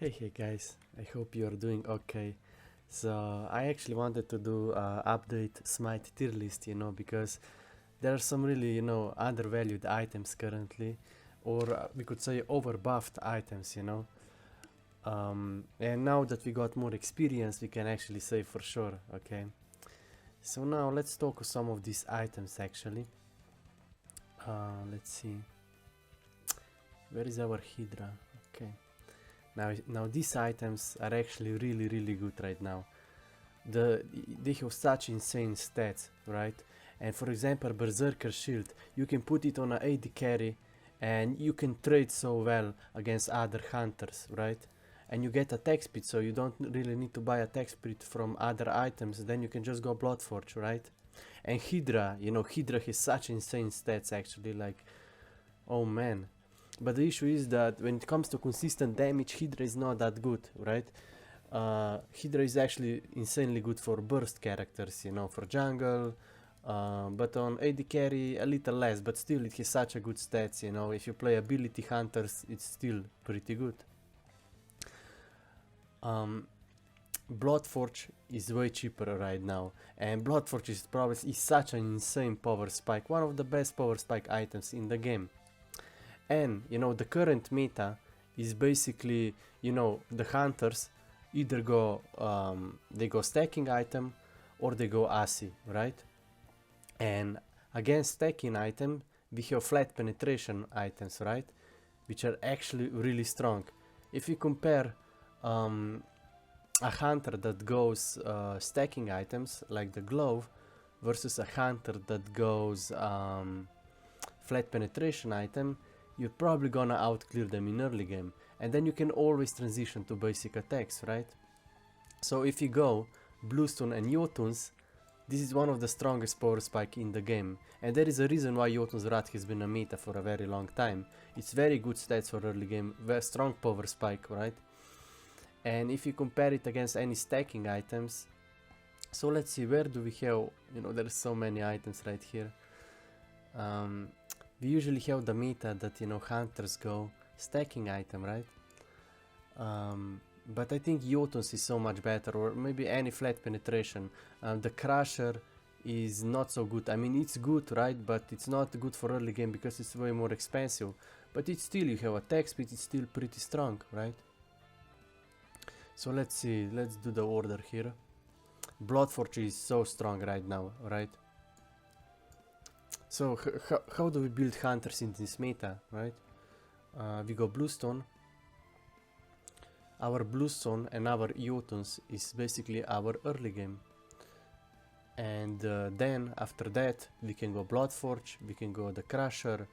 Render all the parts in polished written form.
Hey guys, I hope you're doing okay. So I actually wanted to do update SMITE tier list, because there are some really, undervalued items currently, or we could say overbuffed items, and now that we got more experience, we can actually say for sure, okay? So now let's talk of some of these items actually. Let's see. Where is our Hydra? Okay. Now these items are actually really good right now. They have such insane stats, right? And for example, Berserker Shield, you can put it on an AD carry and you can trade so well against other hunters, right? And you get attack speed, so you don't really need to buy attack speed from other items, then you can just go Bloodforge, right? And Hydra, Hydra has such insane stats actually, like, oh man. But the issue is that when it comes to consistent damage, Hydra is not that good, right? Hydra is actually insanely good for burst characters, for jungle, but on AD carry a little less, but still it has such a good stats, if you play ability hunters, it's still pretty good. Bloodforge is way cheaper right now, and Bloodforge is such an insane power spike, one of the best power spike items in the game. And the current meta is basically, the hunters either go they go stacking item or they go ASI, right? And against stacking item we have flat penetration items, right, which are actually really strong. If you compare a hunter that goes stacking items like the glove versus a hunter that goes flat penetration item, you're probably gonna outclear them in early game, and then you can always transition to basic attacks, right? So if you go Bluestone and Jotun's, this is one of the strongest power spike in the game, and there is a reason why Jotun's Rat has been a meta for a very long time. It's very good stats for early game, very strong power spike, right? And if you compare it against any stacking items, so let's see, where do we have, there's so many items right here. We usually have the meta that, hunters go stacking item, right? But I think Jotun's is so much better, or maybe any flat penetration. The Crusher is not so good. I mean, it's good, right? But it's not good for early game because it's way more expensive. But it's still, you have attack speed, it's still pretty strong, right? So let's see, let's do the order here. Bloodforge is so strong right now, right? So how do we build hunters in this meta, right? We go Bluestone. Our Bluestone and our Jotun's is basically our early game. And then after that we can go Bloodforge, we can go the Crusher,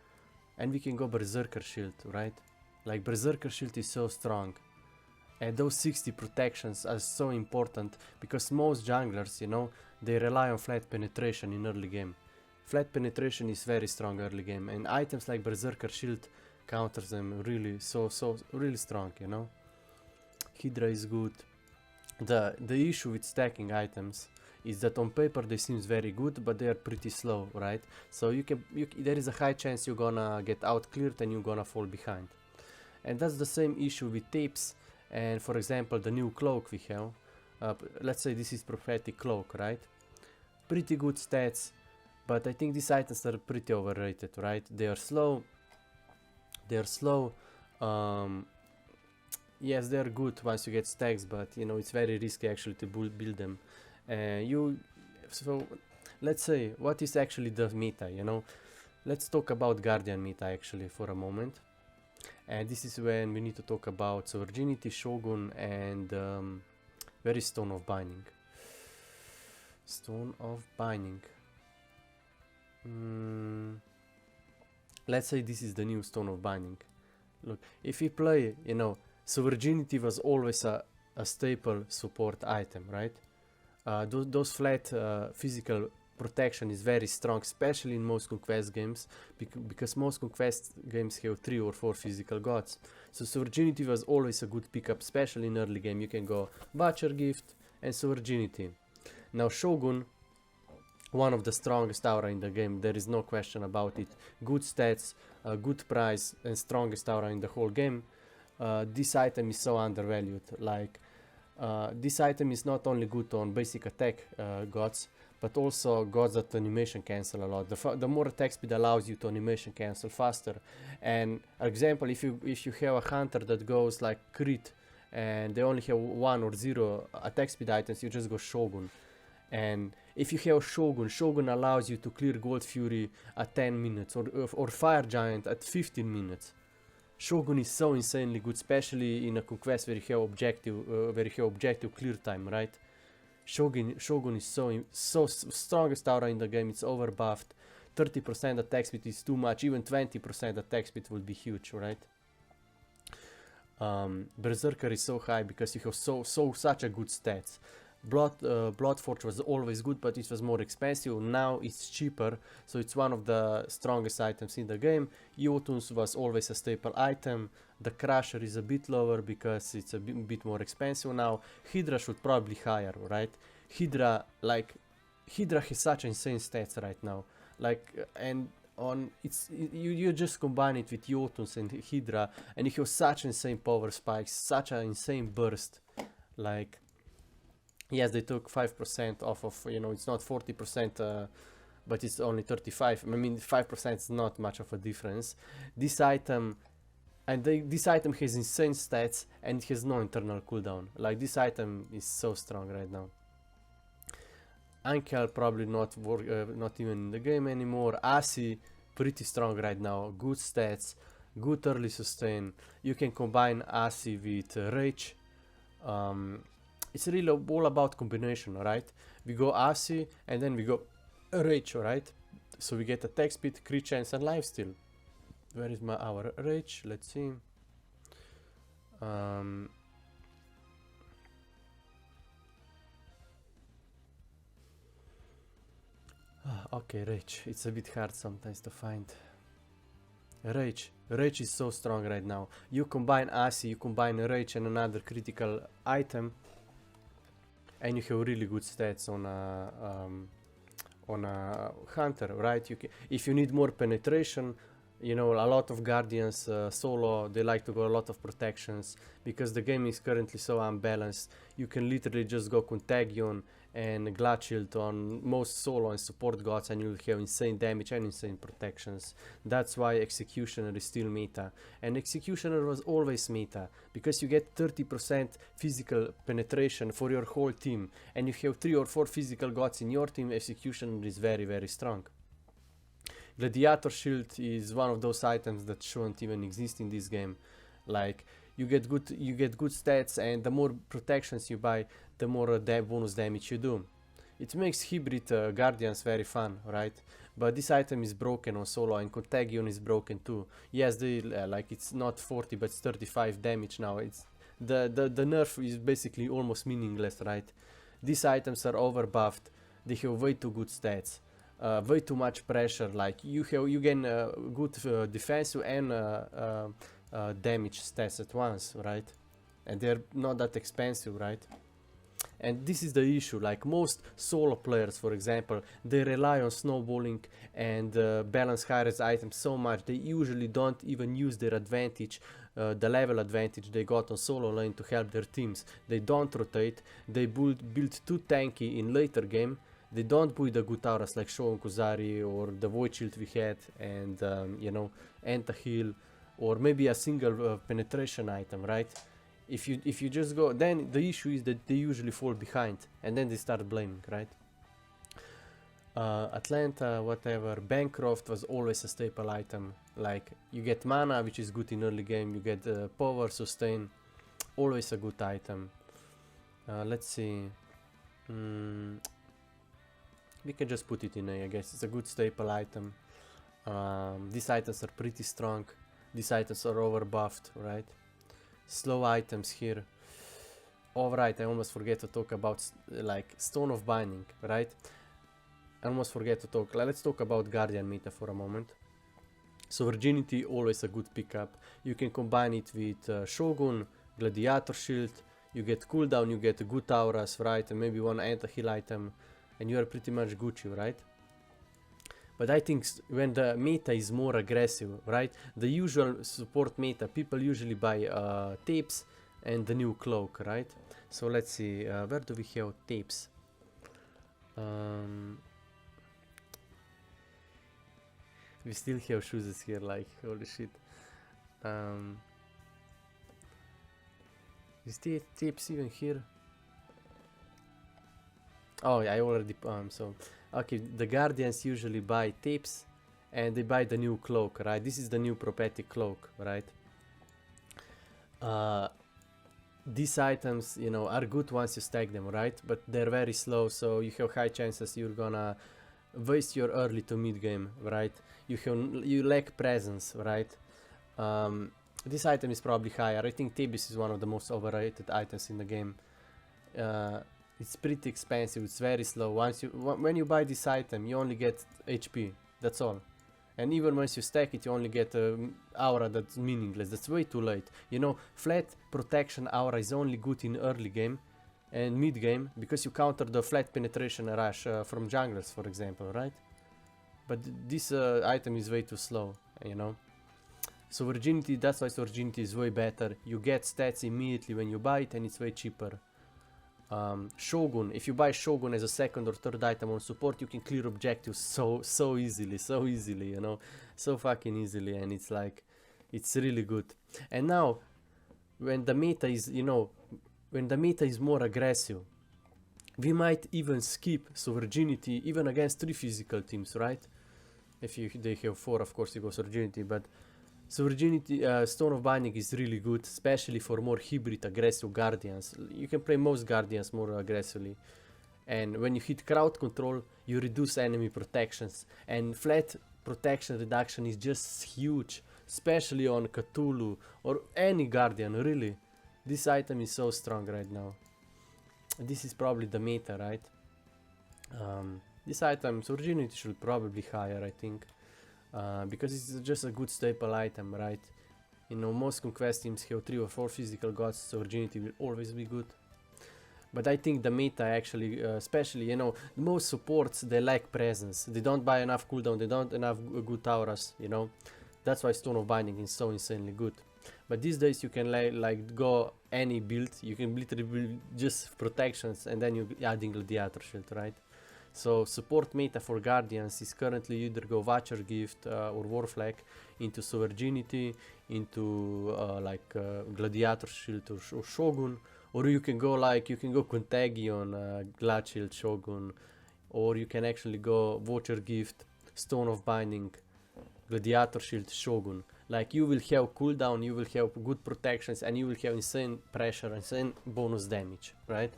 and we can go Berserker Shield, right? Like Berserker Shield is so strong. And those 60 protections are so important because most junglers, they rely on flat penetration in early game. Flat penetration is very strong early game, and items like Berserker Shield counters them really strong, Hydra is good. The issue with stacking items is that on paper they seem very good, but they are pretty slow, right? So there is a high chance you're gonna get outcleared and you're gonna fall behind. And that's the same issue with tapes. And for example, the new cloak we have, let's say this is Prophetic Cloak, right? Pretty good stats, but I think these items are pretty overrated, right? They are slow. Yes, they are good once you get stacks, but it's very risky actually to build them. So let's say, what is actually the meta, Let's talk about Guardian meta actually for a moment. And this is when we need to talk about Virginity, Shogun, and where is Stone of Binding? Stone of Binding. Let's say this is the new Stone of Binding. Look, if we play, Virginity was always a staple support item, right? Those flat physical protection is very strong, especially in most Conquest games, because most Conquest games have 3 or 4 physical gods. So Virginity was always a good pickup, especially in early game. You can go Butcher Gift and Virginity. Now Shogun, one of the strongest aura in the game, there is no question about it. Good stats, good price, and strongest aura in the whole game. this item is so undervalued. Like, this item is not only good on basic attack gods, but also gods that animation cancel a lot. The more attack speed allows you to animation cancel faster. And example, if you have a hunter that goes like crit and they only have 1 or 0 attack speed items, you just go Shogun. And if you have Shogun allows you to clear Gold Fury at 10 minutes or Fire Giant at 15 minutes. Shogun is so insanely good, especially in a Conquest where you have objective clear time, right? Shogun is so strongest aura in the game. It's overbuffed. 30% attack speed is too much. Even 20% attack speed would be huge, right? Berserker is so high because you have such a good stats. Bloodforge was always good, but it was more expensive. Now it's cheaper, so it's one of the strongest items in the game. Jotuns was always a staple item. The Crusher is a bit lower because it's a bit more expensive now. Hydra should probably higher, right? Hydra has such insane stats right now. You just combine it with Jotuns and Hydra, and you have such insane power spikes, such an insane burst. Like, yes, they took 5% off of, it's not 40%, but it's only 35. I mean, 5% is not much of a difference. This item has insane stats and it has no internal cooldown. Like, this item is so strong right now. Ankel probably not even in the game anymore. Asi, pretty strong right now. Good stats, good early sustain. You can combine Asi with Rage. It's really all about combination, right? We go Asi and then we go Rage, right? So we get attack speed, crit chance and lifesteal. Where is our Rage? Let's see. Okay, Rage. It's a bit hard sometimes to find. Rage is so strong right now. You combine Asi, you combine Rage and another critical item, and you have really good stats on a hunter, right? If you need more penetration, a lot of guardians solo, they like to go a lot of protections because the game is currently so unbalanced. You can literally just go Contagion and Gladshield on most solo and support gods, and you'll have insane damage and insane protections. That's why Executioner is still meta, and Executioner was always meta because you get 30% physical penetration for your whole team, and you have 3 or 4 physical gods in your team. Executioner is very, very strong. Gladiator Shield is one of those items that shouldn't even exist in this game. Like, you get good stats, and the more protections you buy, the more bonus damage you do. It makes hybrid guardians very fun, right? But this item is broken on solo, and Contagion is broken too. Yes, it's not 40 but it's 35 damage now. It's the nerf is basically almost meaningless, right? These items are overbuffed. They have way too good stats. Way too much pressure. Like, you gain good defensive and damage stats at once, right? And they're not that expensive, right? And this is the issue. Like, most solo players, for example, they rely on snowballing and balance high-res items so much they usually don't even use their advantage, the level advantage they got on solo lane, to help their teams. They don't rotate. They build too tanky in later game. They don't build the good auras like Shogun Kuzari or the Void Shield we had, and Anti-Heal, or maybe a single penetration item, right? If you just go, then the issue is that they usually fall behind, and then they start blaming, right? Atlanta, whatever. Bancroft was always a staple item. Like, you get mana, which is good in early game. You get power, sustain, always a good item. Let's see. We can just put it in A, I guess. It's a good staple item. These items are pretty strong. These items are overbuffed, right? Slow items here. Alright, I almost forget to talk about like Stone of Binding, right? I almost forget to talk. Let's talk about Guardian meta for a moment. So Virginity, always a good pickup. You can combine it with Shogun, Gladiator Shield. You get cooldown, you get good auras, right? And maybe one anti-heal item, and you are pretty much Gucci, right? But I think when the meta is more aggressive, right? The usual support meta, people usually buy tapes and the new cloak, right? So let's see, where do we have tapes? We still have shoes here, like, holy shit. Is the tapes even here? Oh, yeah, I already, so, okay, the Guardians usually buy tapes and they buy the new cloak, right? This is the new prophetic cloak, right? These items, you know, are good once you stack them, right? But they're very slow, so you have high chances you're gonna waste your early to mid game, right? You lack presence, right? This item is probably higher. I think Tebis is one of the most overrated items in the game. It's pretty expensive, it's very slow. When you buy this item, you only get HP, that's all. And even once you stack it, you only get aura that's meaningless. That's way too late. You know, flat protection aura is only good in early game and mid game because you counter the flat penetration rush from junglers, for example, right? But this item is way too slow, you know. So virginity, that's why virginity is way better. You get stats immediately when you buy it and it's way cheaper. Shogun, if you buy Shogun as a second or third item on support, you can clear objectives so easily, you know, so fucking easily, and it's like, it's really good. And now, when the meta is, you know, when the meta is more aggressive, we might even skip virginity even against 3 physical teams, right? If they have 4, of course you go virginity, but virginity, Stone of Binding is really good, especially for more hybrid aggressive Guardians. You can play most Guardians more aggressively. And when you hit crowd control, you reduce enemy protections. And flat protection reduction is just huge, especially on Cthulhu or any Guardian, really. This item is so strong right now. This is probably the meta, right? This item, virginity should probably higher, I think. Because it's just a good staple item, right? You know, most Conquest teams have 3 or 4 physical gods, so virginity will always be good. But I think the meta actually, especially, you know, most supports, they lack presence. They don't buy enough cooldown, they don't enough good auras, you know. That's why Stone of Binding is so insanely good. But these days you can like go any build, you can literally build just protections and then you're adding Gladiator Shield, right? So support meta for Guardians is currently either go Watcher Gift or Warflag into Virginity, into Gladiator Shield or Shogun, or you can go Contagion, Glad Shield, Shogun, or you can actually go Watcher Gift, Stone of Binding, Gladiator Shield, Shogun. Like, you will have cooldown, you will have good protections, and you will have insane pressure, insane bonus damage, right?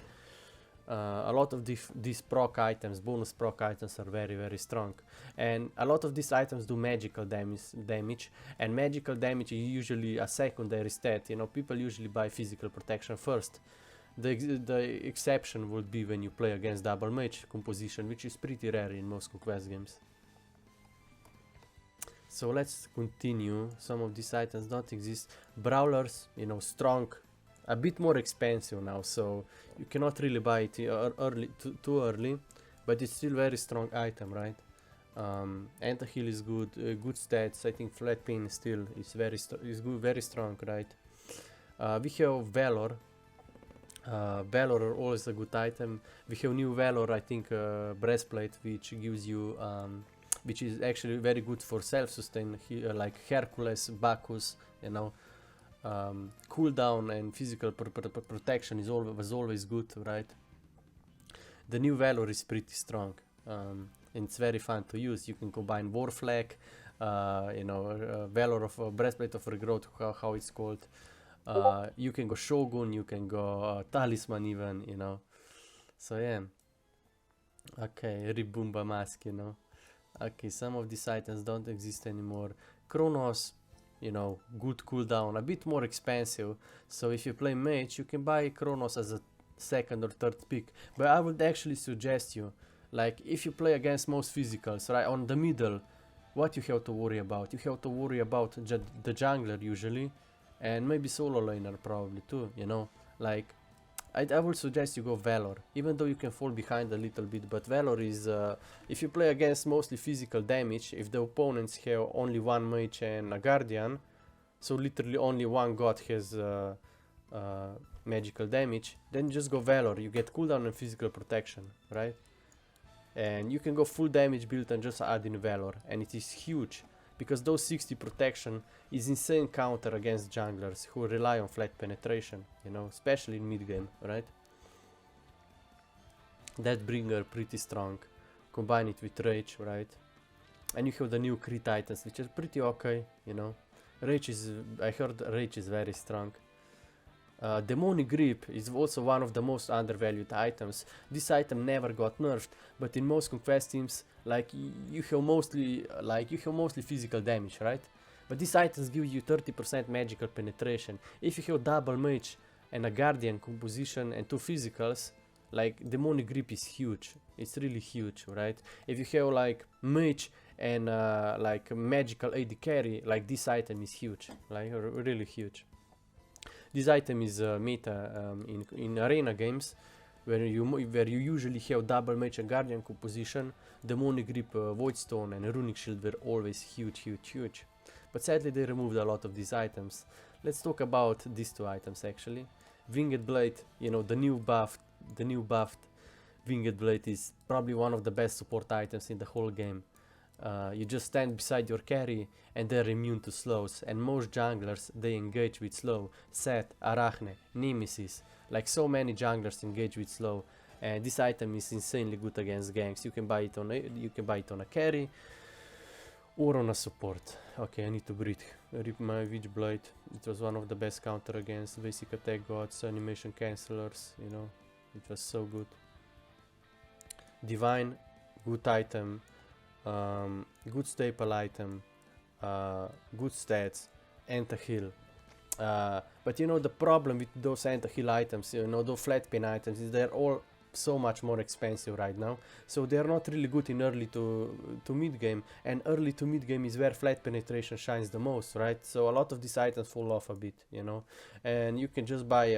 A lot of these proc items, bonus proc items, are very strong, and a lot of these items do magical damage, and magical damage is usually a secondary stat. You know, people usually buy physical protection first. The exception would be when you play against double mage composition, which is pretty rare in most Conquest games. So let's continue. Some of these items don't exist. Brawlers, you know, strong, a bit more expensive now, so you cannot really buy it too early, but it's still very strong item, right? Anti-heal is good, good stats. I think flat pain still is very strong, right? We have Valor. Valor are always a good item. We have new Valor, I think, breastplate, which gives you which is actually very good for self-sustain, like Hercules, Bacchus, you know. Cooldown and physical protection was always good, right? The new Valor is pretty strong, and it's very fun to use. You can combine Warflag, you know, Valor of Breastplate of Regrowth, how it's called. You can go Shogun, you can go Talisman even, you know. So yeah. Okay, Ribumba Mask, you know. Okay, some of these items don't exist anymore. Chronos, you know, good cooldown, a bit more expensive. So if you play mage, you can buy Chronos as a second or third pick. But I would actually suggest you, like, if you play against most physicals, right, on the middle, what you have to worry about? You have to worry about the jungler usually, and maybe solo laner probably too, you know. Like, I would suggest you go Valor, even though you can fall behind a little bit, but Valor is, if you play against mostly physical damage, if the opponents have only one mage and a guardian, so literally only one god has magical damage, then just go Valor, you get cooldown and physical protection, right? And you can go full damage build and just add in Valor, and it is huge, because those 60 protection is insane counter against junglers who rely on flat penetration, you know, especially in mid game, right? That bringer pretty strong, combine it with Rage, right? And you have the new crit items, which are pretty okay, you know. Rage is, I heard Rage is very strong. Demonic Grip is also one of the most undervalued items. This item never got nerfed, but in most Conquest teams, like you have mostly physical damage, right? But these items give you 30% magical penetration. If you have double mage and a guardian composition and 2 physicals, like Demonic Grip is huge. It's really huge, right? If you have like mage and like magical AD carry, like this item is huge, like really huge. This item is meta in arena games, where you usually have double mage and guardian composition. Demonic Grip, Voidstone and Runic Shield were always huge. But sadly they removed a lot of these items. Let's talk about these 2 items actually. Winged Blade, you know, the new buffed Winged Blade is probably one of the best support items in the whole game. You just stand beside your carry and they're immune to slows, and most junglers they engage with slow. Set, Arachne, Nemesis, like so many junglers engage with slow, and this item is insanely good against ganks. You can buy it on a carry or on a support. Okay, I need to breathe. Rip my Witchblade. It was one of the best counter against basic attack gods, animation cancelers, you know, it was so good. Divine, good item. Good staple item, good stats, anti-heal. But you know the problem with those anti-heal items, you know, those flat pin items, is they're all so much more expensive right now. So they're not really good in early to mid game, and early to mid game is where flat penetration shines the most, right? So a lot of these items fall off a bit, you know, and you can just buy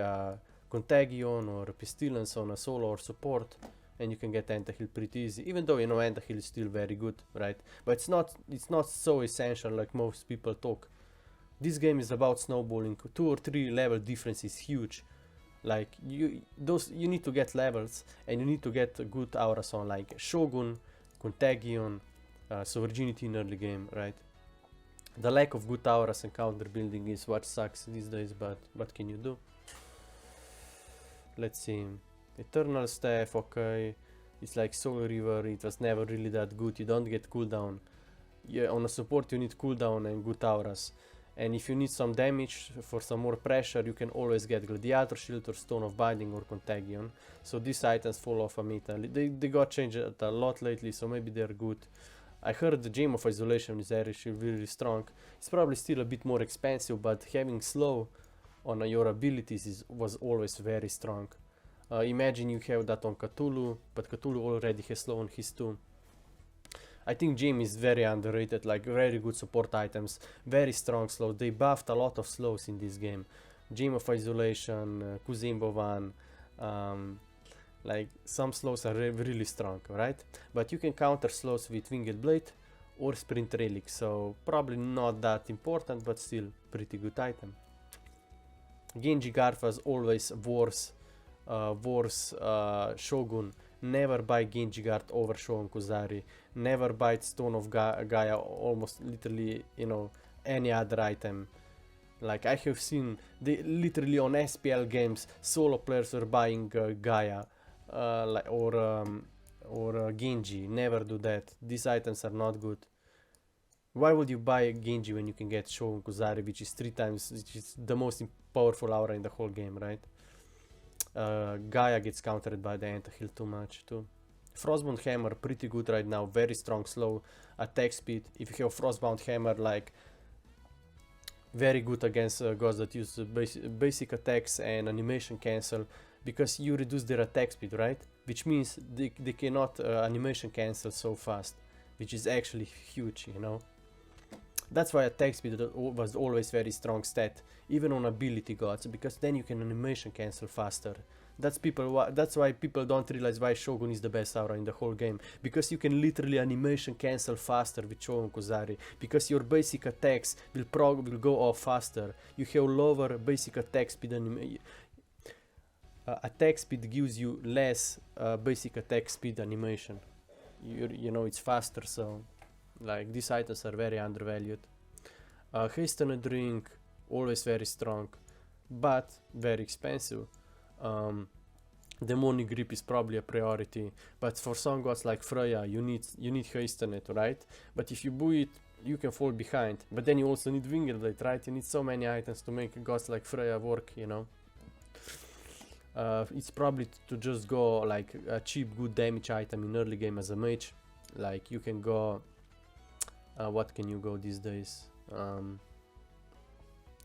Contagion or Pestilence on a solo or support, and you can get anti-heal pretty easy, even though, you know, anti-heal is still very good, right? But it's not so essential like most people talk. This game is about snowballing. 2 or 3 level difference is huge. Like you need to get levels, and you need to get good auras on like Shogun, Contagion, so Virginity in early game, right? The lack of good auras and counter building is what sucks these days, but what can you do? Let's see. Eternal Staff, okay, it's like Soul River, it was never really that good, you don't get cooldown. Yeah, on a support you need cooldown and good auras. And if you need some damage for some more pressure, you can always get Gladiator Shield or Stone of Binding or Contagion. So these items fall off a meta. They got changed a lot lately, so maybe they're good. I heard the Gem of Isolation is actually really strong. It's probably still a bit more expensive, but having slow on your abilities was always very strong. Imagine you have that on Cthulhu, but Cthulhu already has slow on his too. I think Gem is very underrated, like very good support items, very strong slow. They buffed a lot of slows in this game. Gem of Isolation, Cousin Bovan, like some slows are really strong, right? But you can counter slows with Winged Blade or Sprint Relic, so probably not that important, but still pretty good item. Genji Garth was always worse Shogun. Never buy Genji Guard over Shogun Kuzari. Never buy Stone of Gaia, almost literally, you know, any other item. Like I have seen, they literally on SPL games, solo players were buying Gaia or Genji. Never do that. These items are not good. Why would you buy Genji when you can get Shogun Kuzari, which is 3 times, which is the most powerful aura in the whole game, right? Gaia gets countered by the anti-heal too much too. Frostbound Hammer, pretty good right now, very strong slow attack speed. If you have Frostbound Hammer, like very good against gods that use basic attacks and animation cancel, because you reduce their attack speed, right? Which means they cannot animation cancel so fast, which is actually huge, you know. That's why attack speed was always very strong stat, even on ability gods, because then you can animation cancel faster. That's why people don't realize why Shogun is the best aura in the whole game, because you can literally animation cancel faster with Shogun Kozari, because your basic attacks will go off faster. You have lower basic attack speed. Attack speed gives you less basic attack speed animation. You know, it's faster, so like these items are very undervalued. Hasten drink, always very strong, but very expensive. Demonic grip is probably a priority, but for some gods like Freya, you need hasten, right? But if you buy it, you can fall behind. But then you also need winged blade, right? You need so many items to make gods like Freya work, you know. It's probably to just go like a cheap good damage item in early game as a mage. Like you can go, what can you go these days? I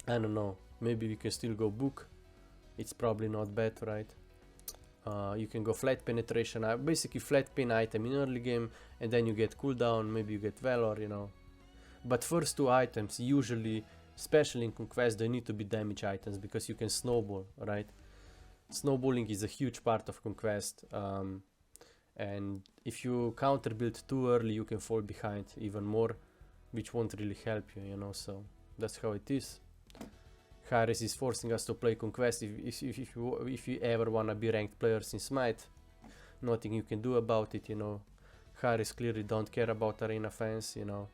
don't know, maybe we can still go book. It's probably not bad, right? You can go flat penetration, basically flat pin item in early game, and then you get cooldown, maybe you get valor, you know. But first two items usually, especially in Conquest, they need to be damage items because you can snowball, right? Snowballing is a huge part of Conquest, and if you counter build too early, you can fall behind even more, which won't really help you, you know. So that's how it is. Harris is forcing us to play Conquest. If you ever wanna be ranked players in Smite, nothing you can do about it, you know. Harris clearly don't care about arena fans, you know.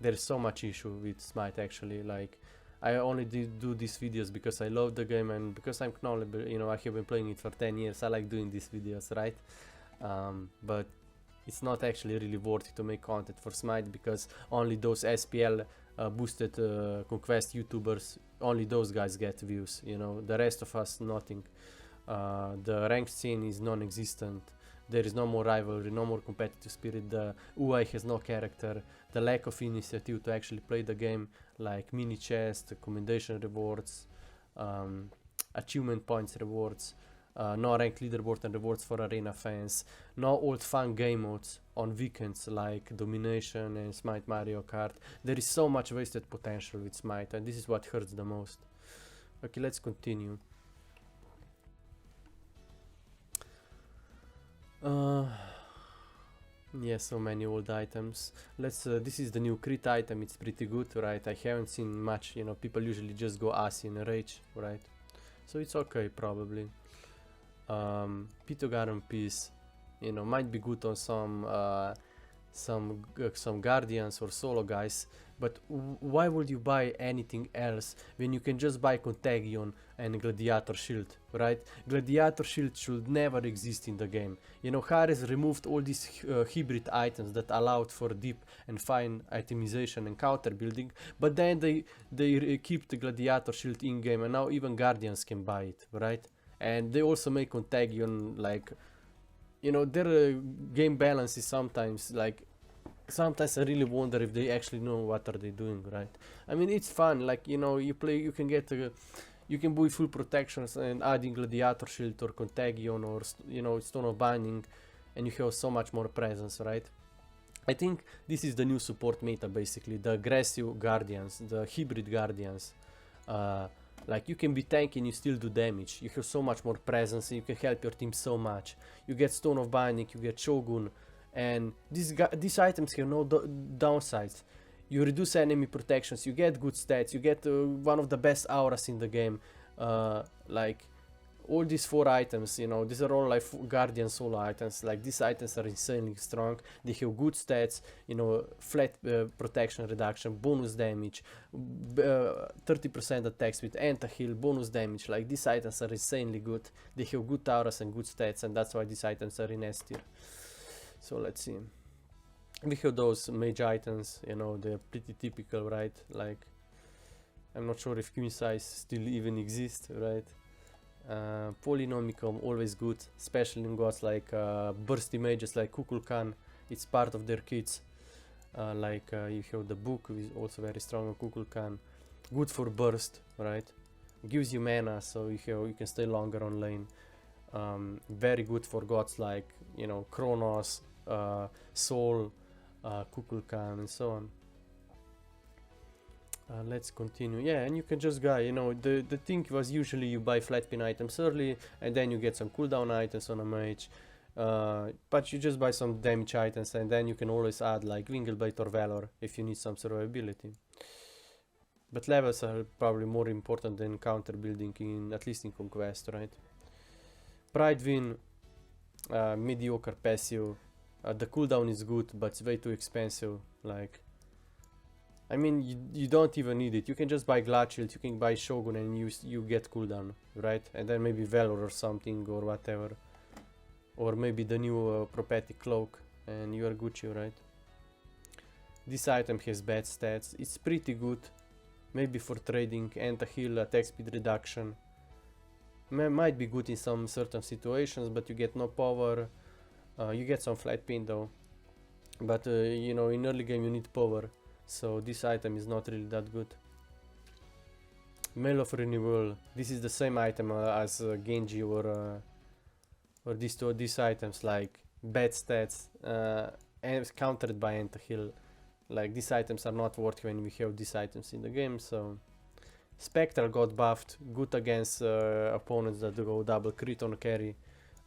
There is so much issue with Smite actually. Like, I only do these videos because I love the game and because I'm knowledgeable, you know. I have been playing it for 10 years. I like doing these videos, right? But it's not actually really worth it to make content for Smite because only those SPL boosted Conquest YouTubers, only those guys get views, you know. The rest of us, nothing. The ranked scene is non-existent. There is no more rivalry, no more competitive spirit. The UI has no character. The lack of initiative to actually play the game, like mini chest, commendation rewards, achievement points rewards, no ranked leaderboard and rewards for arena fans, no old fun game modes on weekends like Domination and Smite Mario Kart. There is so much wasted potential with Smite, and this is what hurts the most. Okay, let's continue. Yeah, so many old items. Let's this is the new crit item. It's pretty good, right? I haven't seen much, you know. People usually just go assy in a rage, right? So it's okay probably. Pitogaron piece, you know, might be good on some guardians or solo guys, but why would you buy anything else when you can just buy Contagion and Gladiator Shield, right? Gladiator Shield should never exist in the game. You know, Harris removed all these hybrid items that allowed for deep and fine itemization and counter building, but then they keep the Gladiator Shield in game, and now even Guardians can buy it, right? And they also make Contagion, like, you know, their game balance is sometimes like, sometimes I really wonder if they actually know what are they doing, right? I mean, it's fun, like, you know, you play, you can get you can buy full protections and adding Gladiator Shield or Contagion or, you know, Stone of Binding, and you have so much more presence, right? I think this is the new support meta, basically, the aggressive Guardians, the hybrid Guardians. Like, you can be tanky and you still do damage. You have so much more presence and you can help your team so much. You get Stone of Binding, you get Shogun, and these items have no downsides. You reduce enemy protections, you get good stats, you get one of the best auras in the game. Like, all these 4 items, you know, these are all like Guardian solo items. Like, these items are insanely strong. They have good stats, you know, flat protection reduction, bonus damage, 30% attack speed, anti-heal, bonus damage. Like, these items are insanely good. They have good auras and good stats, and that's why these items are in S tier. So let's see. We have those mage items, you know, they're pretty typical, right? Like, I'm not sure if queen size still even exists, right? Polynomicum, always good, especially in gods like bursty mages like Kukulkan. It's part of their kits. Like you have the book, which is also very strong on Kukulkan. Good for burst, right? Gives you mana, so you can stay longer on lane. Very good for gods like, you know, Kronos, Soul, Kukulkan, and so on. Let's continue. Yeah, and you can just buy, you know, the thing was usually you buy flat pin items early and then you get some cooldown items on a mage, but you just buy some damage items and then you can always add like Winged Blade or Valor if you need some survivability. But levels are probably more important than counter building, in at least in Conquest, right? Pride Win, mediocre passive. The cooldown is good, but it's way too expensive. Like, I mean, you don't even need it. You can just buy Glad Shield, you can buy Shogun, and you get cooldown, right? And then maybe Valor or something or whatever, or maybe the new Prophetic Cloak, and you are Gucci, right? This item has bad stats. It's pretty good, maybe for trading, anti-heal, attack speed reduction. Might be good in some certain situations, but you get no power. You get some flat pin though, but you know, in early game you need power. So this item is not really that good. Mail of Renewal. This is the same item as Genji or these items, like bad stats and countered by anti-heal. Like these items are not worth when we have these items in the game. So Spectral got buffed, good against opponents that go double crit on carry.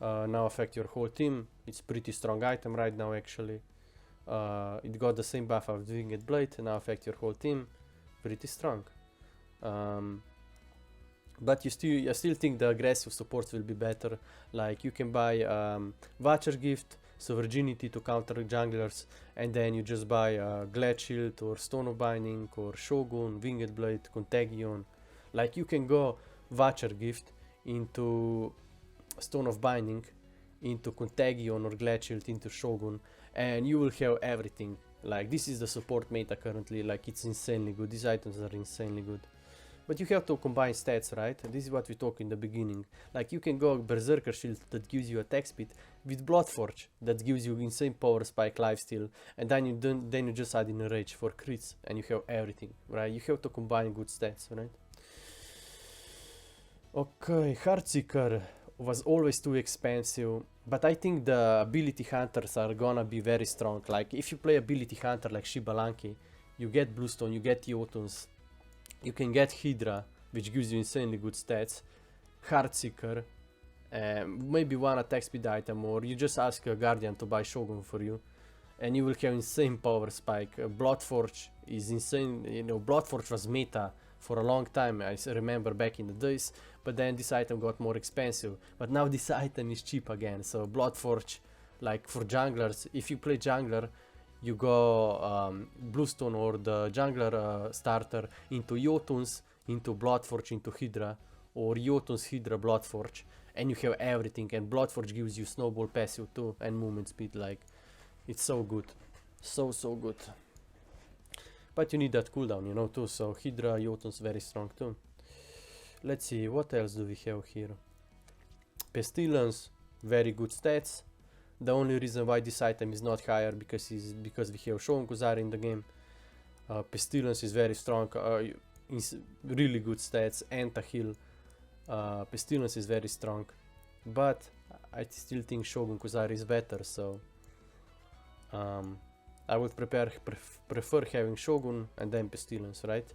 Now affect your whole team. It's pretty strong item right now actually. It got the same buff of Winged Blade, now affect your whole team. Pretty strong. But I still think the aggressive supports will be better. Like you can buy Watcher Gift, so Virginity to counter junglers, and then you just buy Glad Shield or Stone of Binding or Shogun, Winged Blade, Contagion. Like you can go Watcher Gift into Stone of Binding, into Contagion or Glad Shield into Shogun, and you will have everything. Like this is the support meta currently, like it's insanely good. These items are insanely good. But you have to combine stats, right? This is what we talked in the beginning. Like you can go Berserker Shield that gives you attack speed with Bloodforge that gives you insane power spike, lifesteal, and then you just add in a rage for crits and you have everything, right? You have to combine good stats, right? Okay, Heartseeker was always too expensive, but I think the ability hunters are gonna be very strong. Like if you play ability hunter like Shibalanki, you get Bluestone, you get Jotuns, you can get Hydra, which gives you insanely good stats, Heartseeker, maybe one attack speed item, or you just ask a Guardian to buy Shogun for you, and you will have insane power spike. Bloodforge is insane, you know, Bloodforge was meta for a long time, I remember back in the days, but then this item got more expensive, but now this item is cheap again. So Bloodforge, like for junglers, if you play jungler, you go Bluestone or the jungler starter into Jotuns, into Bloodforge, into Hydra, or Jotuns, Hydra, Bloodforge, and you have everything, and Bloodforge gives you snowball passive too, and movement speed. Like it's so good, so good. But you need that cooldown, you know, too, so Hydra, Jotuns very strong too. Let's see, what else do we have here? Pestilence, very good stats. The only reason why this item is not higher because we have Shogun Kuzari in the game. Pestilence is very strong, really good stats, anti-heal. Pestilence is very strong, but I still think Shogun Kuzari is better, so I would prefer having Shogun and then Pestilence, right?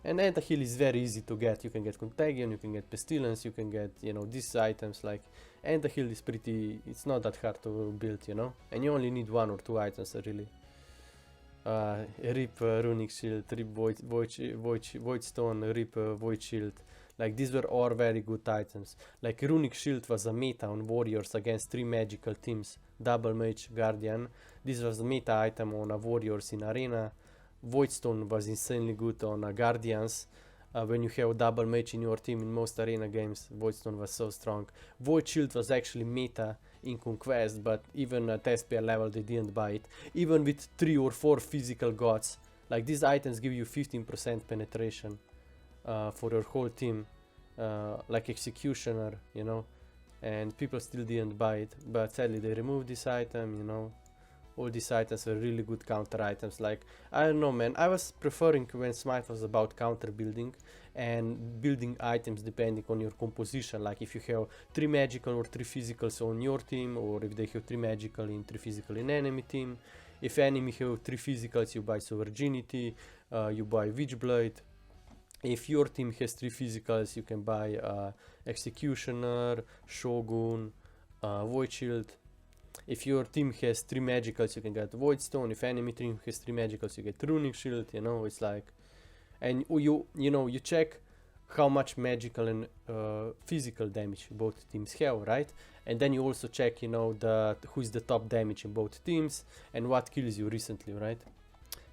And anti-heal is very easy to get. You can get Contagion, you can get Pestilence, you can get, you know, these items. Like anti-heal is it's not that hard to build, you know, and you only need 1 or 2 items really. Rip Runic Shield, Rip Void Stone, Rip Void Shield. Like these were all very good items. Like Runic Shield was a meta on Warriors against 3 magical teams, Double Mage, Guardian. This was a meta item on Warriors in Arena. Voidstone was insanely good on Guardians. When you have double mage in your team in most arena games, Voidstone was so strong. Void Shield was actually meta in Conquest, but even at SPL level they didn't buy it. Even with 3 or 4 physical gods, like these items give you 15% penetration for your whole team, like Executioner, you know, and people still didn't buy it. But sadly they removed this item, you know. All these items were really good counter items. Like, I don't know, man, I was preferring when Smite was about counter building and building items depending on your composition. Like if you have 3 magical or 3 physicals on your team, or if they have 3 magical and 3 physical in enemy team, If enemy have 3 physicals, you buy Sovereignty, you buy Witchblade. If your team has 3 physicals, you can buy Executioner, Shogun, Void Shield. If your team has 3 magicals, you can get Void Stone. If enemy team has 3 magicals, you get Runic Shield. You know, it's like, and you know, you check how much magical and physical damage both teams have, right? And then you also check, you know, who's the top damage in both teams and what kills you recently, right?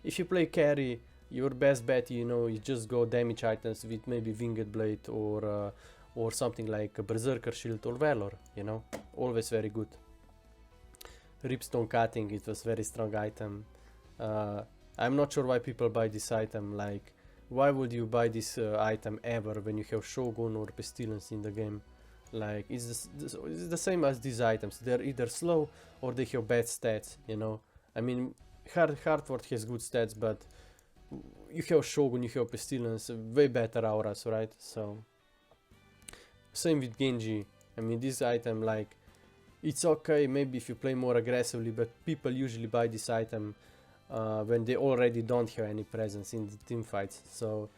If you play carry, your best bet, you know, you just go damage items with maybe Winged Blade or something like a Berserker Shield or Valor, you know, always very good. Ripstone Cutting, it was very strong item. I'm not sure why people buy this item, like, why would you buy this item ever when you have Shogun or Pestilence in the game? Like, it's the same as these items, they're either slow or they have bad stats, you know. I mean, Hardward has good stats, but you have Shogun, you have Pestilence, way better auras, right? So, same with Genji. I mean, this item, like, it's okay maybe if you play more aggressively, but people usually buy this item when they already don't have any presence in the team fights. So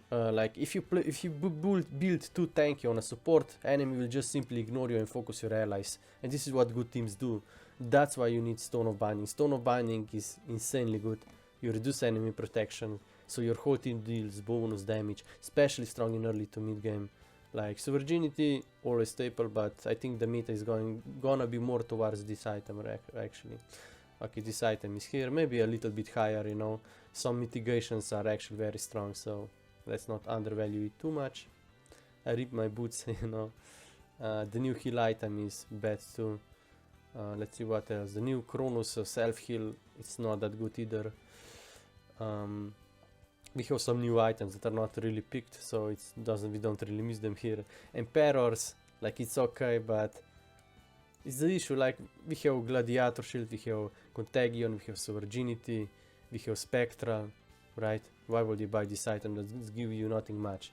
like if you build too tanky on a support, enemy will just simply ignore you and focus your allies, and this is what good teams do. That's why you need Stone of Binding. Stone of Binding is insanely good. You reduce enemy protection, so your whole team deals bonus damage, especially strong in early to mid game. Like Sovereignty, always staple, but I think the meta is gonna be more towards this item actually. Okay, this item is here, maybe a little bit higher, you know. Some mitigations are actually very strong, so let's not undervalue it too much. I rip my boots, you know. The new heal item is bad too. Let's see what else. The new Kronos self-heal, it's not that good either. We have some new items that are not really picked, so we don't really miss them here. Emperors, like, it's okay, but it's the issue. Like, we have Gladiator Shield, we have Contagion, we have Sovereignty, we have Spectral, right? Why would you buy this item that gives you nothing much?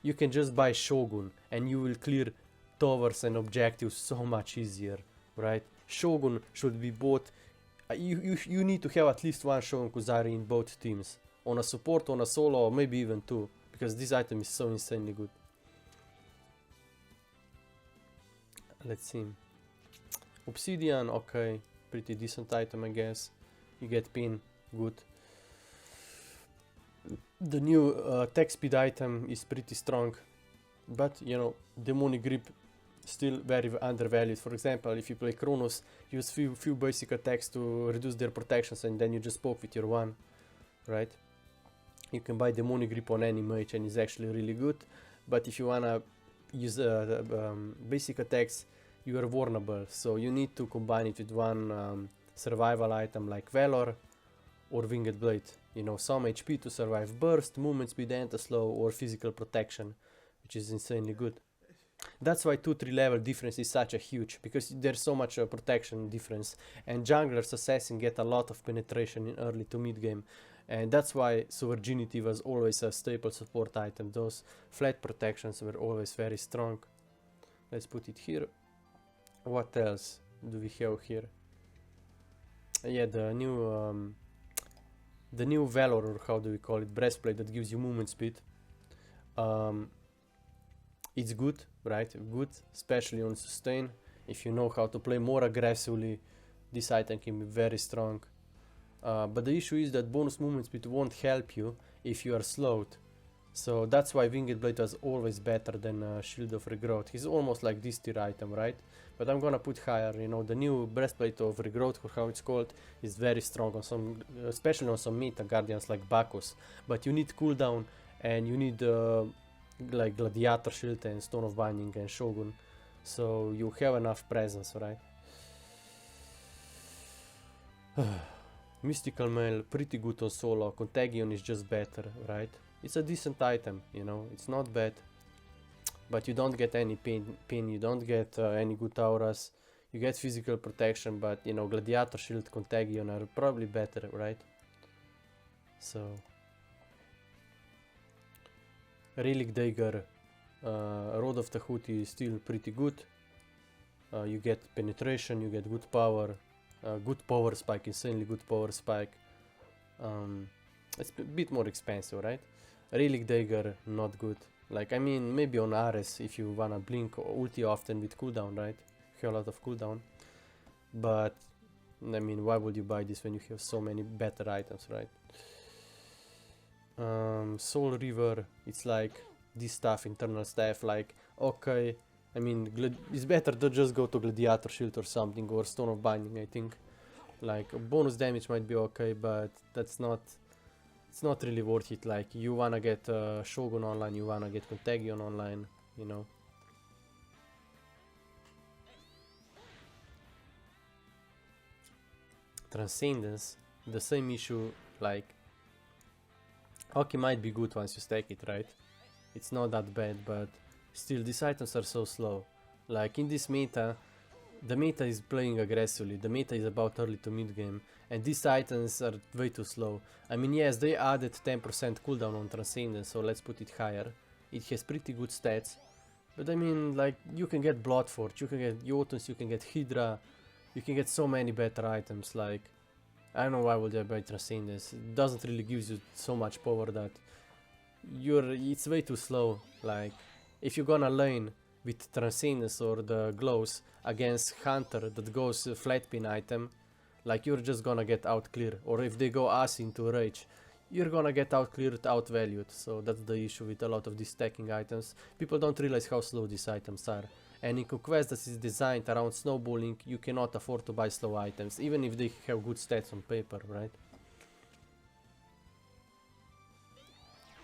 You can just buy Shogun and you will clear towers and objectives so much easier, right? Shogun should be bought. You need to have at least one Shogun Kuzari in both teams. On a support, on a solo, or maybe even 2, because this item is so insanely good. Let's see. Obsidian, okay, pretty decent item, I guess. You get pin, good. The new tech speed item is pretty strong, but you know, Demonic Grip still very undervalued. For example, if you play Kronos, use few basic attacks to reduce their protections, and then you just poke with your one, right? You can buy Demonic Grip on any mage and it's actually really good, but if you wanna use basic attacks, you are vulnerable, so you need to combine it with one survival item like Valor or Winged Blade. You know, some HP to survive burst, movement speed, anti-slow, or physical protection, which is insanely good. That's why 2-3 level difference is such a huge, because there's so much protection difference, and junglers assassin get a lot of penetration in early to mid game, and that's why Sovereignty was always a staple support item. Those flat protections were always very strong. Let's put it here. What else do we have here? Yeah, the new Valor, or how do we call it, breastplate that gives you movement speed. It's good, right? Good, especially on sustain. If you know how to play more aggressively, this item can be very strong. But the issue is that bonus movement speed won't help you if you are slowed. So that's why Winged Blade was always better than Shield of Regrowth. He's almost like this tier item, right? But I'm gonna put higher, you know, the new Breastplate of Regrowth, or how it's called, is very strong on some, especially on some meta guardians like Bacchus. But you need cooldown, and you need like Gladiator Shield and Stone of Binding and Shogun, so you have enough presence, right? Mystical Mail, pretty good on solo. Contagion is just better, right? It's a decent item, you know, it's not bad. But you don't get any pin, you don't get any good auras. You get physical protection, but you know, Gladiator Shield, Contagion are probably better, right? So Relic Dagger, Road of Tahuti is still pretty good. You get penetration, you get good power, good power spike, insanely good power spike. It's a bit more expensive, right? Relic Dagger, not good. Like, I mean, maybe on Ares if you wanna blink ulti often with cooldown, right? You have a lot of cooldown. But, I mean, why would you buy this when you have so many better items, right? Soul River, it's like this stuff, internal stuff, like, okay, I mean, it's better to just go to Gladiator Shield or something, or Stone of Binding, I think. Like, bonus damage might be okay, but that's not, it's not really worth it. Like, you wanna get Shogun online, you wanna get Contagion online, you know. Transcendence, the same issue, like, Hockey might be good once you stack it, right? It's not that bad, but still these items are so slow. Like in this meta, the meta is playing aggressively, the meta is about early to mid game, and these items are way too slow. I mean, yes, they added 10% cooldown on Transcendence, so let's put it higher. It has pretty good stats, but I mean, like, you can get Bloodforge, you can get Jotuns, you can get Hydra, you can get so many better items. Like, I don't know why would I buy Transcendence. It doesn't really give you so much power that it's way too slow. Like, if you're gonna lane with Transcendence or the glows against Hunter that goes flat pin item, like, you're just gonna get outcleared. Or if they go ass into Rage, you're gonna get outcleared, outvalued. So that's the issue with a lot of these stacking items. People don't realize how slow these items are. And in Conquest that is designed around snowballing, you cannot afford to buy slow items, even if they have good stats on paper, right?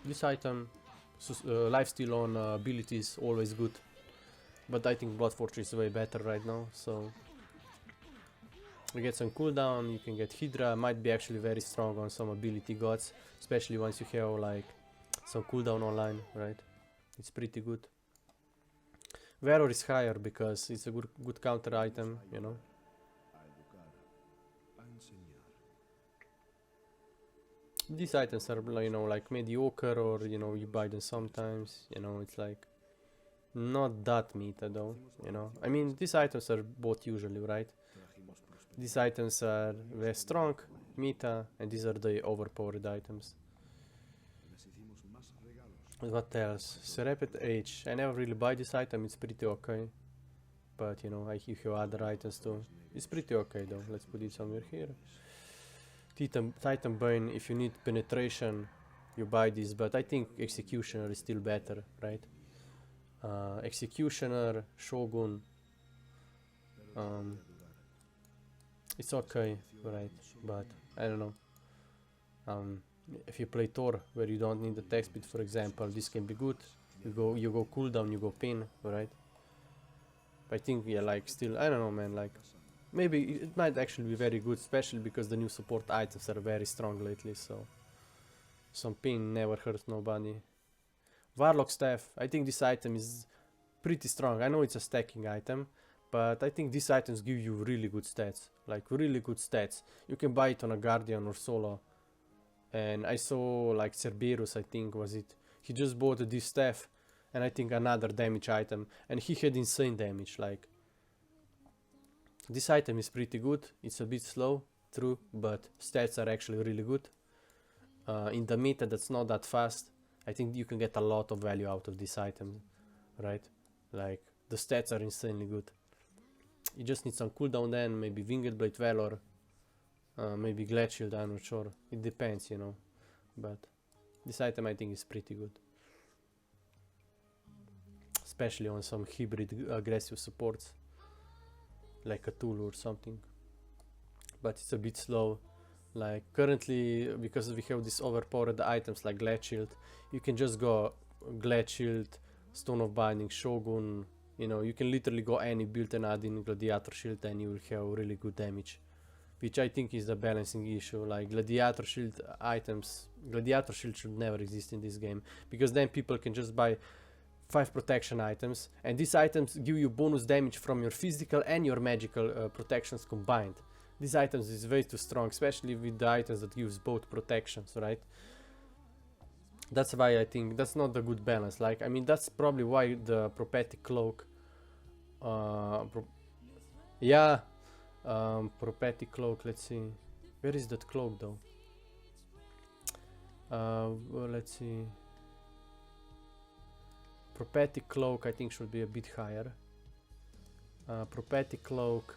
This item, lifesteal on abilities, always good. But I think Bloodforge is way better right now, so... You get some cooldown, you can get Hydra, might be actually very strong on some ability gods, especially once you have like some cooldown online, right? It's pretty good. Valor is higher because it's a good counter item, you know. These items are, you know, like mediocre, or, you know, you buy them sometimes, you know, it's like not that meta though, you know. I mean, these items are both usually, right? These items are very strong, meta, and these are the overpowered items. What else? Serapet H. I never really buy this item, it's pretty okay. But, you know, you have other items too. It's pretty okay though, let's put it somewhere here. Titan Bane, if you need penetration, you buy this, but I think Executioner is still better, right? Executioner, Shogun, it's okay, right? But I don't know. If you play Thor, where you don't need the attack speed, for example, this can be good. You go cooldown, you go pin, right? I think, yeah, like, still, I don't know, man, like, maybe it might actually be very good, especially because the new support items are very strong lately, so some pin never hurts nobody. Warlock Staff, I think this item is pretty strong. I know it's a stacking item, but I think these items give you really good stats, like really good stats. You can buy it on a Guardian or solo. And I saw like Cerberus, I think was it. He just bought this staff and I think another damage item, and he had insane damage. Like, this item is pretty good. It's a bit slow, true, but stats are actually really good. In the meta that's not that fast, I think you can get a lot of value out of this item, right? Like, the stats are insanely good. You just need some cooldown then, maybe Winged Blade Valor, maybe Glad Shield, I'm not sure. It depends, you know. But this item I think is pretty good. Especially on some hybrid aggressive supports, like a Tulu or something. But it's a bit slow. Like, currently, because we have these overpowered items like Glad Shield, you can just go Glad Shield, Stone of Binding, Shogun, you know, you can literally go any build and add in Gladiator Shield and you will have really good damage. Which I think is the balancing issue. Like, Gladiator Shield items, Gladiator Shield should never exist in this game, because then people can just buy 5 protection items, and these items give you bonus damage from your physical and your magical protections combined. These items is way too strong, especially with the items that gives both protections, right? That's why I think that's not the good balance. Like, I mean, that's probably why the Prophetic Cloak, yeah, Prophetic cloak, let's see. Where is that cloak though? Well, let's see. Prophetic cloak I think should be a bit higher. Prophetic cloak,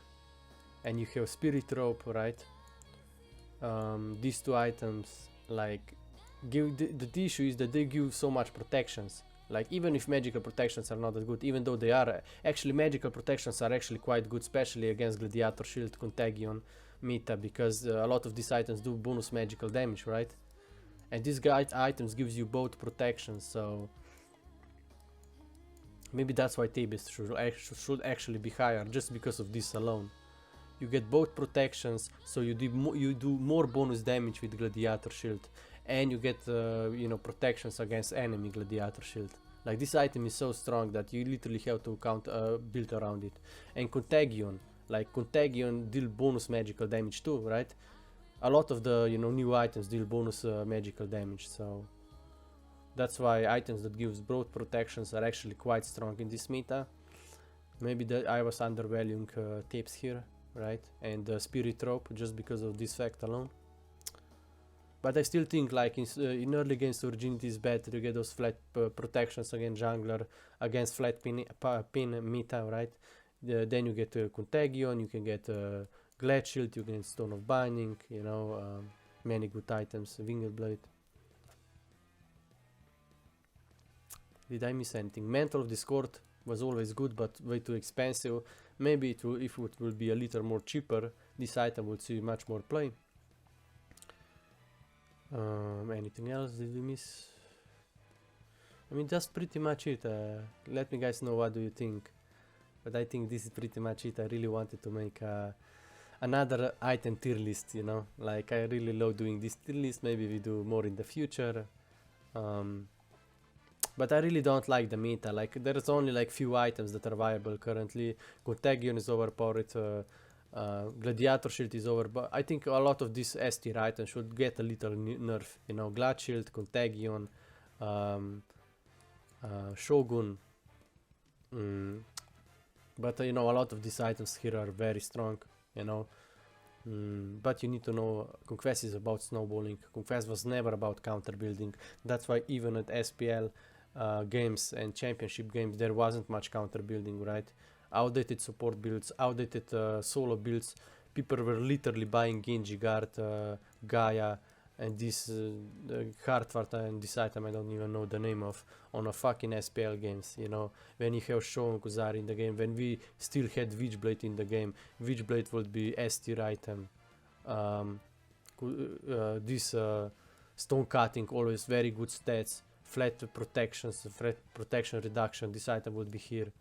and you have spirit rope, right? These two items like give the issue is that they give so much protections. Like even if magical protections are not that good, even though they are actually magical protections are actually quite good, especially against Gladiator Shield, Contagion meta, because a lot of these items do bonus magical damage, right? And these items gives you both protections, so maybe that's why Tobey should actually be higher, just because of this alone. You get both protections, so you do more bonus damage with Gladiator Shield, and you get you know, protections against enemy Gladiator Shield. Like this item is so strong that you literally have to build around it. And Contagion, like Contagion deal bonus magical damage too, right? A lot of the, you know, new items deal bonus magical damage, so that's why items that gives both protections are actually quite strong in this meta. Maybe that I was undervaluing tapes here, right? And spirit rope just because of this fact alone. But I still think like in early games Virginity is better. You get those flat protections against jungler, against flat pin meta, right? Then you get Contagion, you can get Glad Shield, you can get Stone of Binding, you know, many good items, Winged Blade. Did I miss anything? Mantle of Discord was always good, but way too expensive. Maybe if it will be a little more cheaper, this item would see much more play. Anything else did we miss? I mean, that's pretty much it. Let me guys know what do you think. But I think this is pretty much it. I really wanted to make another item tier list, you know. Like I really love doing this tier list. Maybe we do more in the future. But I really don't like the meta. Like there's only like few items that are viable currently. Contagion is overpowered. Gladiator Shield is over, but I think a lot of these S tier items should get a little nerf, you know. Glad Shield, Contagion, Shogun, but you know, a lot of these items here are very strong, you know. But you need to know Conquest is about snowballing. Conquest was never about counter building. That's why even at SPL games and championship games there wasn't much counter building, right? Outdated support builds, outdated solo builds. People were literally buying Genji Guard, Gaia, and this Hardwart and this item I don't even know the name of, on a fucking SPL games, you know. When you have Shogun Kuzari in the game, when we still had Witchblade in the game, Witchblade would be S tier item. This Stone Cutting, always very good stats, flat protections, flat protection reduction, this item would be here.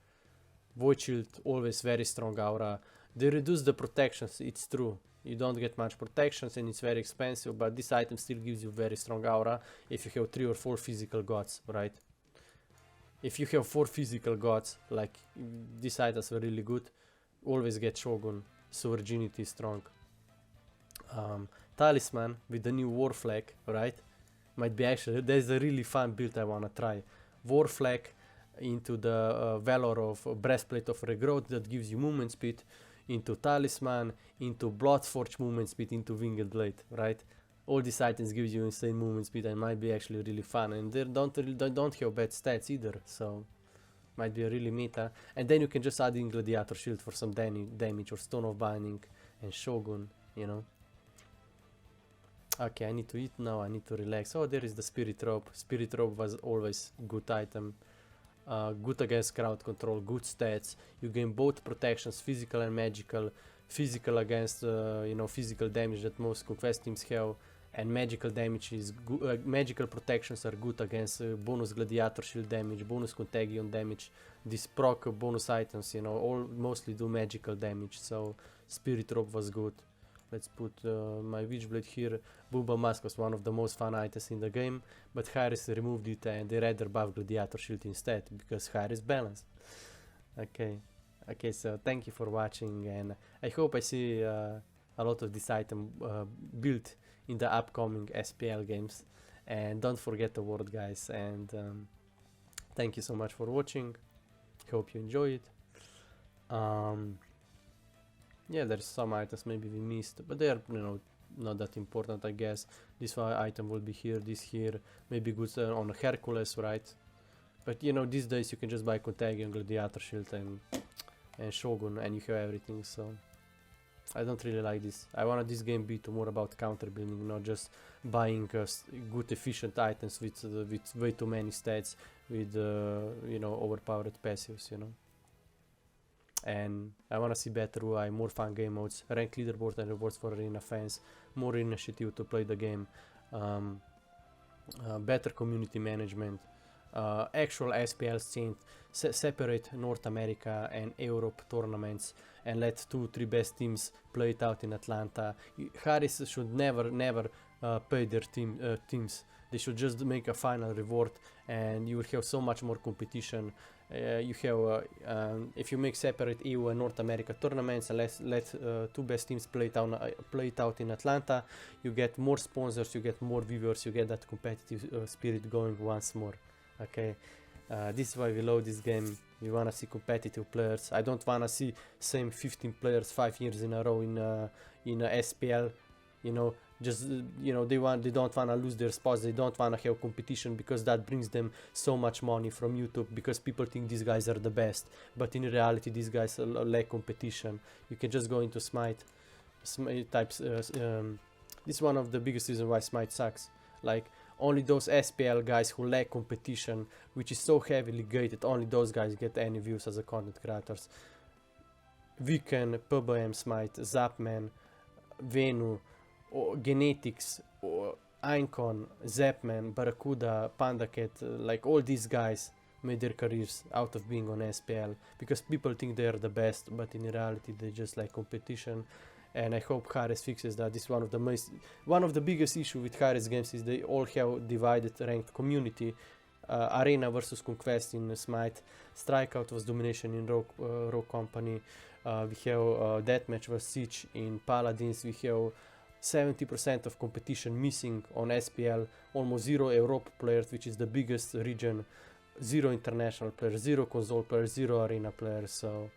Void Shield, always very strong aura. They reduce the protections, it's true. You don't get much protections and it's very expensive, but this item still gives you very strong aura if you have 3 or 4 physical gods, right? If you have 4 physical gods, like these items were really good, always get Shogun, so Virginity is strong. Talisman with the new War Flag, right? Might be actually, there's a really fun build I wanna try. War Flag into the Valor of Breastplate of Regrowth that gives you movement speed, into Talisman, into Bloodforge movement speed, into Winged Blade, right? All these items gives you insane movement speed and might be actually really fun, and they don't have bad stats either, so might be a really meta. And then you can just add in Gladiator Shield for some damage, or Stone of Binding and Shogun, you know. Okay, I need to eat now, I need to relax. Oh, there is the Spirit Rope. Spirit Rope was always good item. Good against crowd control, good stats. You gain both protections, physical and magical. Physical against, you know, physical damage that most Conquest teams have, and magical damage is good. Magical protections are good against bonus Gladiator Shield damage, bonus Contagion damage. These proc bonus items, you know, all mostly do magical damage. So Spirit Rope was good. Let's put my Witchblade here. Booba Mask was one of the most fun items in the game, but Harris removed it and they rather buff Gladiator Shield instead, because Harris balanced. Okay, so thank you for watching, and I hope I see a lot of this item built in the upcoming SPL games. And don't forget the word, guys, and thank you so much for watching. Hope you enjoy it. Yeah, there's some items maybe we missed, but they are, you know, not that important, I guess. This item will be here, this here, maybe goods on Hercules, right? But you know, these days you can just buy Contagion, Gladiator Shield and Shogun and you have everything, so I don't really like this. I want this game be more about counter building, not just buying good efficient items with way too many stats, with you know, overpowered passives, you know. And I want to see better UI, more fun game modes, ranked leaderboard and rewards for arena fans, more initiative to play the game, better community management, actual SPL scene, separate North America and Europe tournaments and let 2-3 best teams play it out in Atlanta. Harris should never pay their teams. They should just make a final reward and you will have so much more competition. You have if you make separate EU and North America tournaments and let 2 best teams play it out in Atlanta, you get more sponsors, you get more viewers, you get that competitive spirit going once more. Okay, this is why we love this game. We wanna see competitive players. I don't wanna see same 15 players 5 years in a row in a SPL. You know, just you know, they don't wanna lose their spots. They don't wanna have competition because that brings them so much money from YouTube. Because people think these guys are the best, but in reality, these guys lack competition. You can just go into SMITE types. This is one of the biggest reasons why SMITE sucks. Like, only those SPL guys who lack competition, which is so heavily gated, only those guys get any views as a content creators. Weekend, PBM Smite, Zapman, Venu, Genetics, Eincon, Zapman, Barracuda, PandaCat, like all these guys made their careers out of being on SPL because people think they are the best, but in reality they just like competition. And I hope Harris fixes that. This is one of the biggest issue with Harris games is they all have divided ranked community. Arena versus Conquest in Smite, Strikeout was domination in Rogue Company. We have Deathmatch vs Siege in Paladins. We have 70% of competition missing on SPL, almost 0 Europe players, which is the biggest region, 0 international players, 0 console players, 0 arena players. So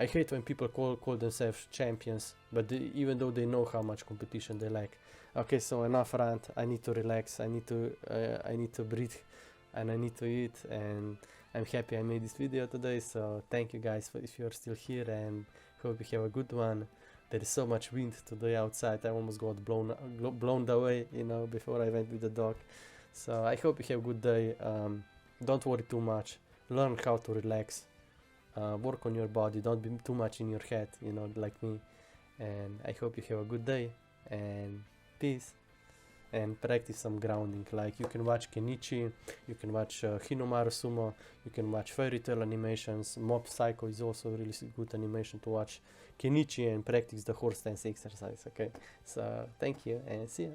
I hate when people call themselves champions, but even though they know how much competition they lack. Okay, so enough rant. I need to relax. I need to breathe, and I need to eat. And I'm happy I made this video today. So thank you guys if you're still here, and hope you have a good one. There is so much wind today outside. I almost got blown away, you know, before I went with the dog. So I hope you have a good day. Don't worry too much. Learn how to relax. Work on your body. Don't be too much in your head, you know, like me. And I hope you have a good day. And peace. And practice some grounding. Like you can watch Kenichi, you can watch Hinomaru Sumo, you can watch Fairy Tail animations. Mob Psycho is also a really good animation to watch. Kenichi and practice the horse stance exercise. Okay, so thank you and see ya.